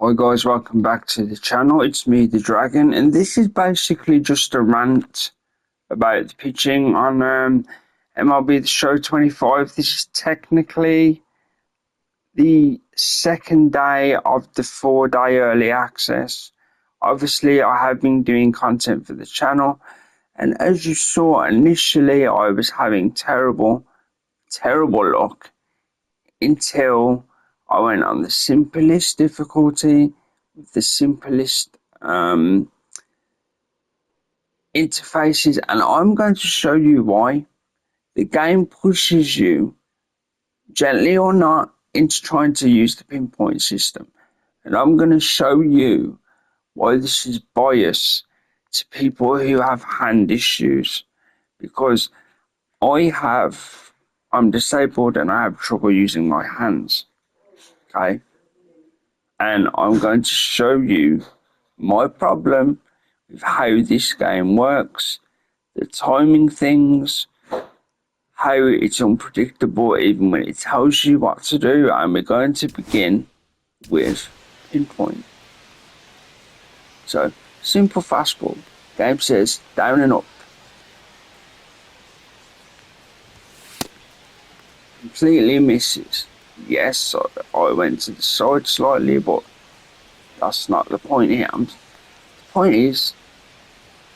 Hi guys, welcome back to the channel. It's me, the Dragon, and this is basically just a rant about the pitching on MLB The Show 25. This is technically the second day of the 4-day early access. Obviously, I have been doing content for the channel, and as you saw initially, I was having terrible luck until I went on the simplest difficulty, the simplest interfaces, and I'm going to show you why. The game pushes you, gently or not, into trying to use the pinpoint system. And I'm going to show you why this is biased to people who have hand issues. Because I'm disabled and I have trouble using my hands. Okay? And I'm going to show you my problem with how this game works, the timing things, how it's unpredictable even when it tells you what to do, and we're going to begin with pinpoint. So, simple fastball. Game says down and up. Completely misses. Yes, I went to the side slightly, but that's not the point here. The point is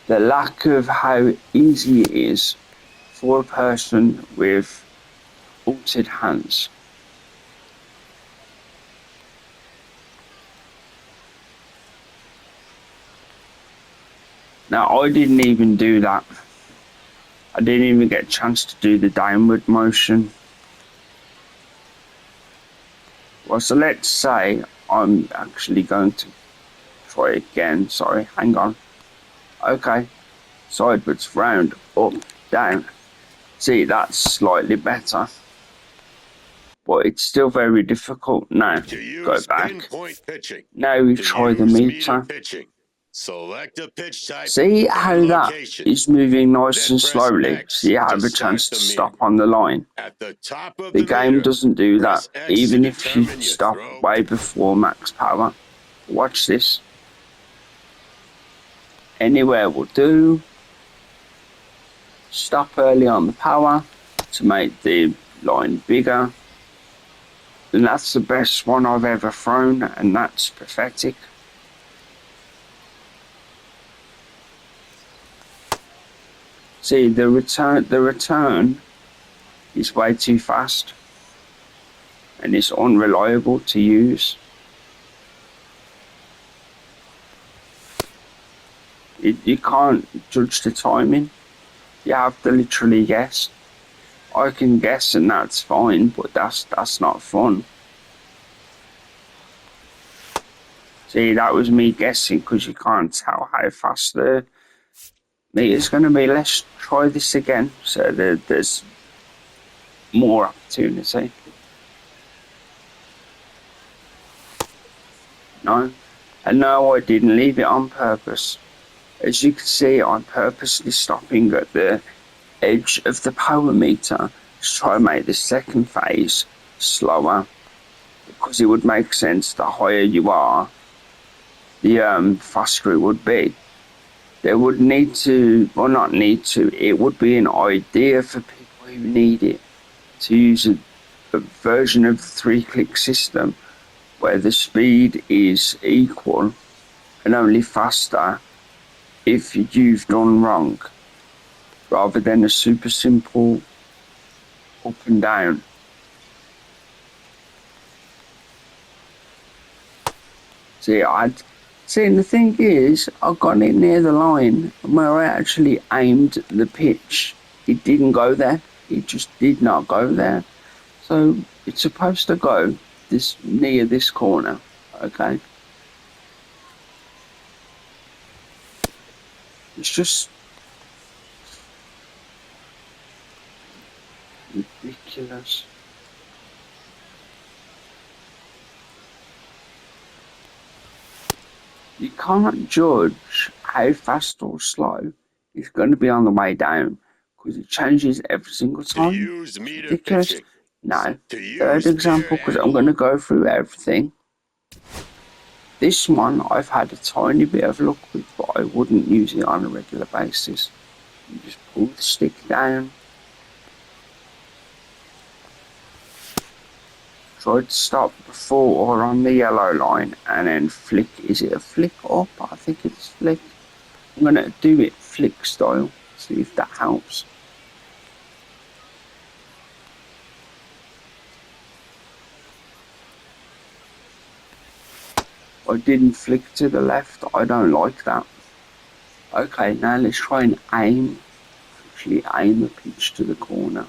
the lack of how easy it is for a person with altered hands. Now, I didn't even do that. I didn't even get a chance to do the downward motion. Well, so let's say I'm actually going to try again. Sorry, hang on. Okay, sideways, round, up, down. See, that's slightly better, but it's still very difficult. Now, go back. Now we try the meter. Select a pitch type. See how that is moving nice and slowly, so you have a chance to stop on the line. At the top of The game meter, doesn't do that, X even to if you determine your stop throw. way before max power. Watch this. Anywhere will do. Stop early on the power to make the line bigger. And that's the best one I've ever thrown, and that's pathetic. See, the return is way too fast, and it's unreliable to use. You can't judge the timing. You have to literally guess. I can guess and that's fine, but that's not fun. See, that was me guessing because you can't tell how fast the meter's going to be. Let's try this again so there's more opportunity. No, and no, I didn't leave it on purpose. As you can see, I'm purposely stopping at the edge of the power meter to try and make the second phase slower, because it would make sense the higher you are, the faster it would be. There would need to, well, not need to, it would be an idea for people who need it to use a version of the 3-click system where the speed is equal and only faster if you've done wrong, rather than a super simple up and down. See, the thing is, I got it near the line where I actually aimed the pitch. It didn't go there. It just did not go there. So it's supposed to go this near this corner, okay? It's just ridiculous. You can't judge how fast or slow it's going to be on the way down because it changes every single time. Use meter Ridiculous. pitching. Now, third example, because I'm going to go through everything. This one I've had a tiny bit of luck with, but I wouldn't use it on a regular basis. You just pull the stick down, try to stop before or on the yellow line, and then flick. Is it a flick up? I think it's flick. I'm going to do it flick style, see if that helps. I didn't flick to the left, I don't like that. Okay, now let's try and actually aim a pitch to the corner.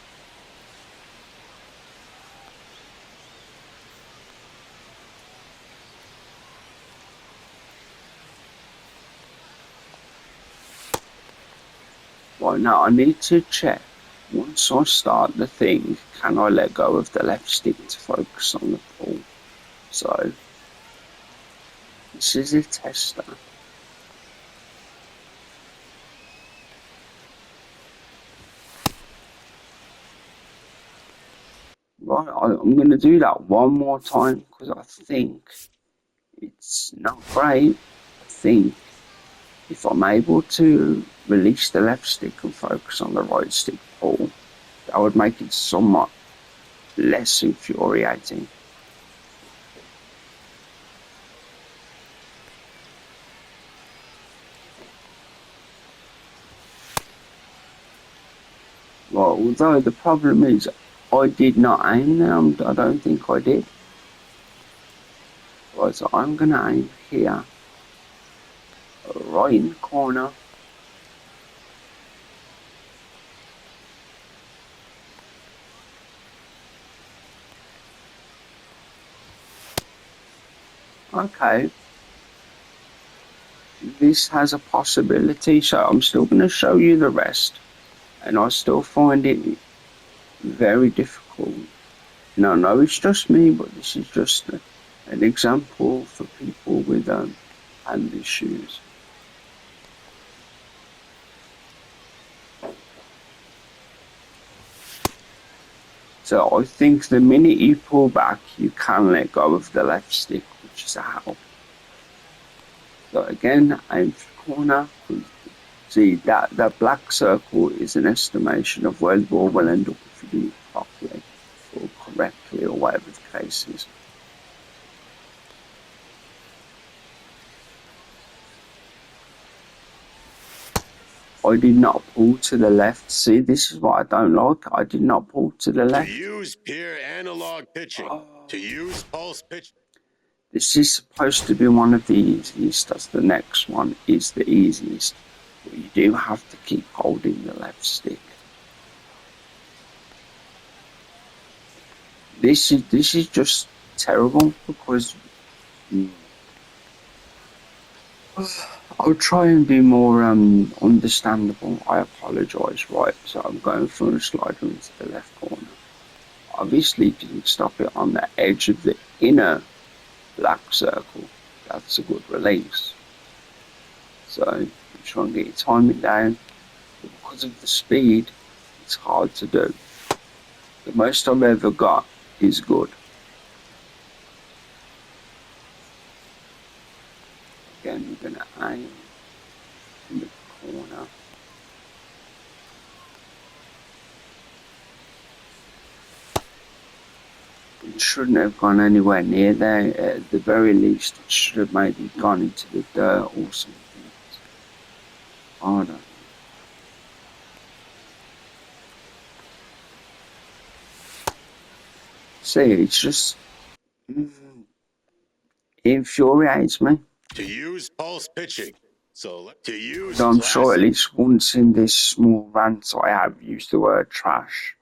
Right, now I need to check, once I start the thing, can I let go of the left stick to focus on the ball? So, this is a tester. Right, I'm going to do that one more time because I think it's not great. I think if I'm able to release the left stick and focus on the right stick pull, that would make it somewhat less infuriating. Well, although the problem is I did not aim there, I don't think I did. Right, so I'm going to aim here, right in the corner. Okay, this has a possibility, so I'm still going to show you the rest, and I still find it very difficult. And I know it's just me, but this is just an example for people with hand issues. So I think the minute you pull back, you can let go of the left stick, which is a help. So again, aim for the corner. See, that black circle is an estimation of where the ball will end up if you do it properly or correctly or whatever the case is. I did not pull to the left. See, this is what I don't like. I did not pull to the left. To use pure analog pitching. To use pulse pitching. This is supposed to be one of the easiest, as the next one is the easiest. But you do have to keep holding the left stick. This is just terrible because I'll try and be more understandable. I apologise, right? So I'm going for a slider into the left corner. Obviously, if you can stop it on the edge of the inner black circle, that's a good release. So I'm trying to get your timing down. But because of the speed, it's hard to do. The most I've ever got is good. Again, we're going to aim in the corner. It shouldn't have gone anywhere near there. At the very least, it should have maybe gone into the dirt or something. I don't know. See, it's just it infuriates me. To use pulse pitching. So to use I'm sure at least once in this small rant I have used the word trash.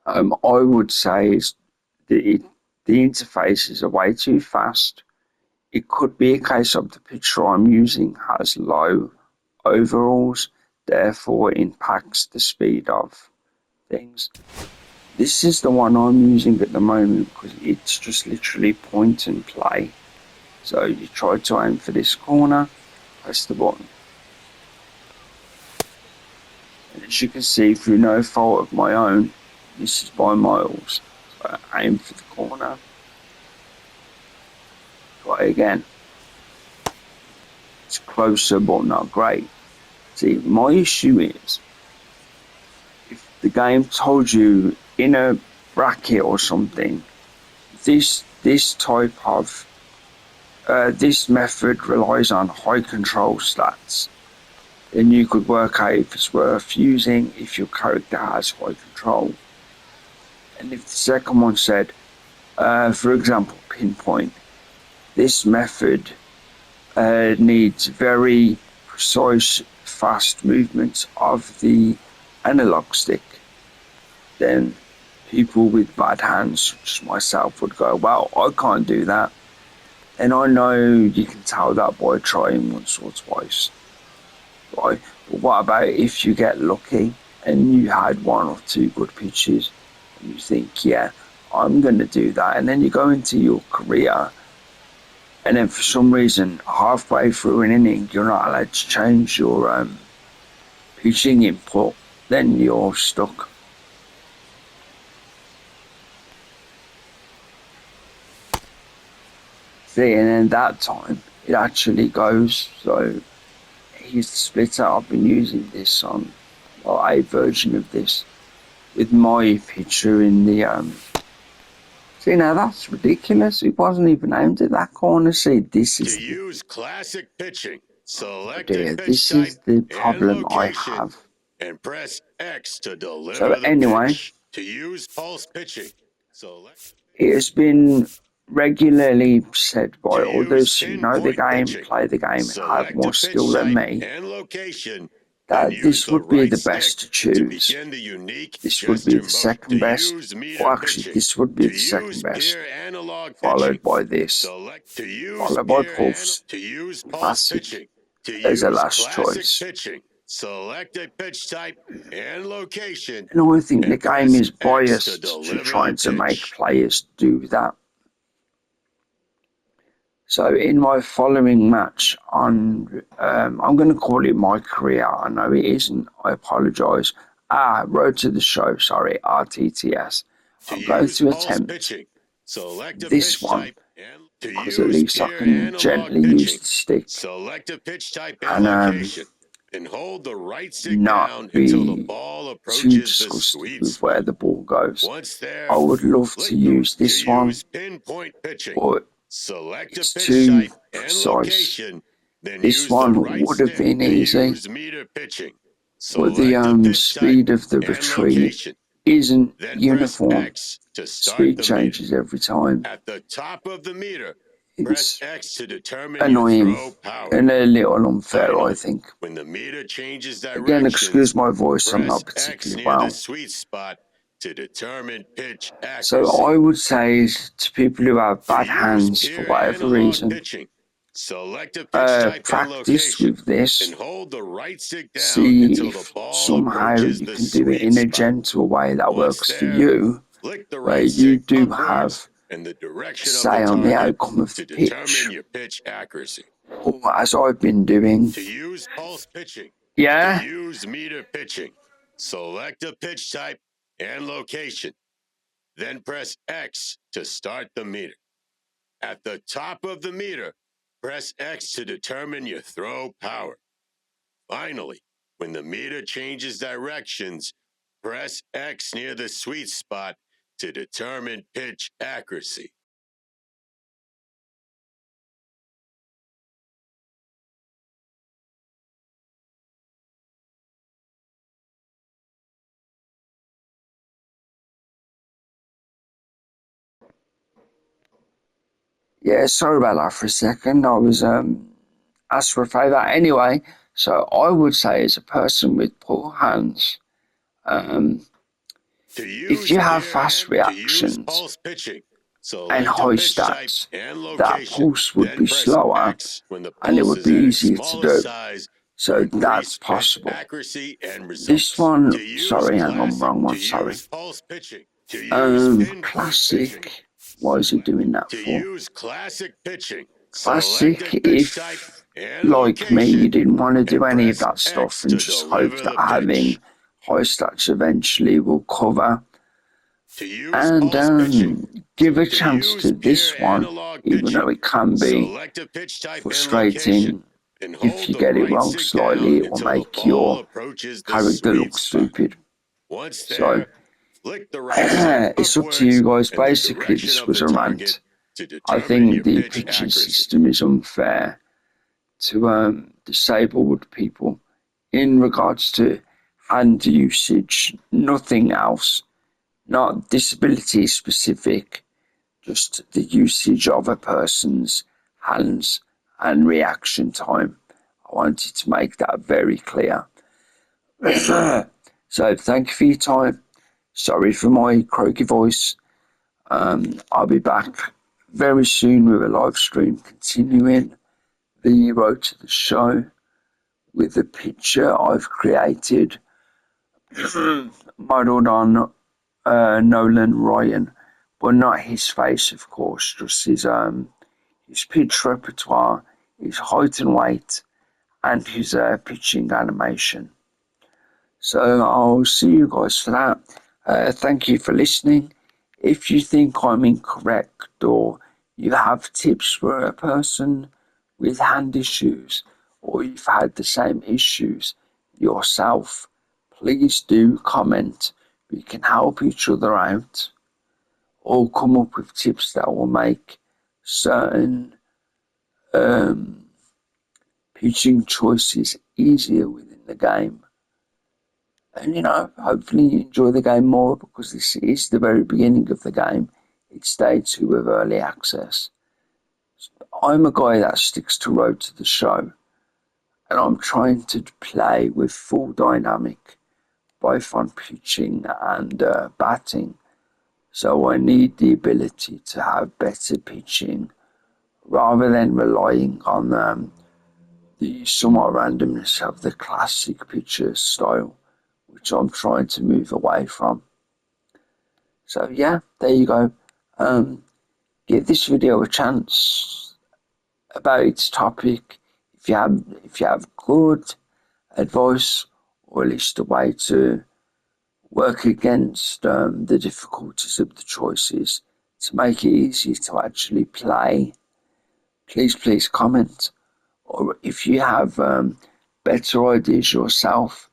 I would say the interfaces are way too fast. It could be a case of the picture I'm using has low overalls, therefore it impacts the speed of things. This is the one I'm using at the moment because it's just literally point and play. So you try to aim for this corner, press the button. And as you can see, through no fault of my own, this is by miles. So I aim for the corner, Try again. It's closer, but not great. See, my issue is, if the game told you in a bracket or something, this type of this method relies on high control stats, then you could work out if it's worth using if your character has high control. And if the second one said, for example, pinpoint, this method needs very precise, fast movements of the analog stick, then people with bad hands, such as myself, would go, well, I can't do that. And I know you can tell that by trying once or twice. Right? But what about if you get lucky and you had one or two good pitches and you think, yeah, I'm going to do that, and then you go into your career and then for some reason halfway through an inning you're not allowed to change your pitching input, then you're stuck. See, and then that time it actually goes. So here's the splitter. I've been using this on a version of this with my picture in the See, now that's ridiculous. It wasn't even aimed at that corner. See, this is to use classic pitching. Select dear, a pitch this type is the and problem I location, have. and press X to deliver So the anyway, pitch. To use pulse pitching, select. it has been regularly said by To others use who know the pinpoint game, pitching, play the game, and have select more a skill pitch than type me, and location, then that use this the would be right the stick best to to choose. begin the unique This would be gesture the second to best, use meter or actually pitching. this would be To the second use best, peer analog followed pitching, by this, select to use followed by peer pulse, to use pulse classic pitching. To as a use last classic choice. pitching, select a pitch type and location, And I think the and game press is X to biased to deliver trying the to make pitch. players do that. So in my following match on, I'm going to call it my career. I know it isn't. I apologise. Road to the Show. Sorry, RTTS. I'm going to attempt pitching, select a this pitch one type and to because at use least I peer can analog gently pitching. use the stick Select a pitch type and and location, and hold the right stick not down until the be ball too approaches the disgusted sweet with where spot. the ball goes. Once there, I would love to flick use to this one, use pinpoint pitching. but Select a it's pitch too type and precise. location, then This use the one right would have stick been to easy, use meter pitching. but Select a the pitch type speed of the and retreat location, isn't then press uniform. X to start Speed the meter. changes every time. At the top of the meter, It's press X to determine your annoying throw power. and a little unfair, I Finally, think. when the meter changes Again, excuse directions, my voice, I'm press not X particularly near the well. sweet spot to determine pitch So accuracy. I would say to people who have To bad use hands for peer whatever analog reason, pitching, select a pitch type and practice location, with this. and hold the right stick down See until the if ball somehow approaches you the can do it sweet in a spot. gentle way that Once works for there, you, flick the where right you stick do upwards have in the direction of the say on the target outcome of to the determine pitch, your pitch accuracy. or as I've been doing. To use pulse pitching, to Yeah? use meter pitching, select a pitch type and location, then press X to start the meter. At the top of the meter, press X to determine your throw power. Finally, when the meter changes directions, press X near the sweet spot to determine pitch accuracy. Yeah, sorry about that for a second. I was asked for a favour. Anyway, so I would say as a person with poor hands, if you have fast reactions Pulse pitching, and select high a pitch type stats, and that location, pulse would then be press slower X when the and it pulse would is be at its easier to smallest do. size So to that's increase pitch possible. accuracy and This results. one, To use sorry, hang on, classic, wrong one, to sorry. use pulse pitching, to use pinpoint pitching, Classic, why is he doing that to for? use classic pitching, select Classic, a pitch type if and like me, you location, didn't want to do and any of press that stuff X and to just hope deliver that the having pitch. high stats eventually will cover To use and pulse pitching. give a To chance use to pure this one, analog even though pitching, it can be select a pitch type and location. frustrating. And If hold you the get it right wrong stick down slightly, it will until the make ball your approaches the character sweet look spot. stupid. Once So there, flick the right stick it's up to you upwards guys. in the Basically, direction this of was the a target rant. to I determine think your the pitch pitching accuracy. system is unfair to disabled people in regards to hand usage, nothing else, not disability specific, just the usage of a person's hands and reaction time. I wanted to make that very clear. So thank you for your time. Sorry for my croaky voice. I'll be back very soon with a live stream continuing the road to the show with the picture I've created modelled on Nolan Ryan, but not his face, of course, just his pitch repertoire, his height and weight, and his pitching animation. So I'll see you guys for that. Thank you for listening. If you think I'm incorrect or you have tips for a person with hand issues or you've had the same issues yourself, please do comment. We can help each other out or come up with tips that will make certain pitching choices easier within the game. And hopefully you enjoy the game more because this is the very beginning of the game. It's day 2 of early access. I'm a guy that sticks to road to the show, and I'm trying to play with full dynamic, both on pitching and batting. So I need the ability to have better pitching rather than relying on the somewhat randomness of the classic pitcher style, which I'm trying to move away from. So yeah, there you go. Give this video a chance about its topic. If you have good advice or at least a way to work against the difficulties of the choices to make it easy to actually play, please comment. Or if you have better ideas yourself,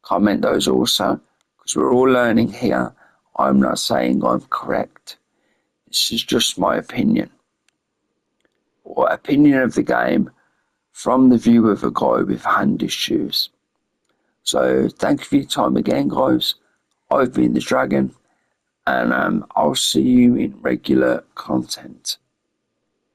comment those also, because we're all learning here. I'm not saying I'm correct. This is just my opinion, or opinion of the game from the view of a guy with hand issues. So thank you for your time again, guys. I've been the Dragon, and I'll see you in regular content.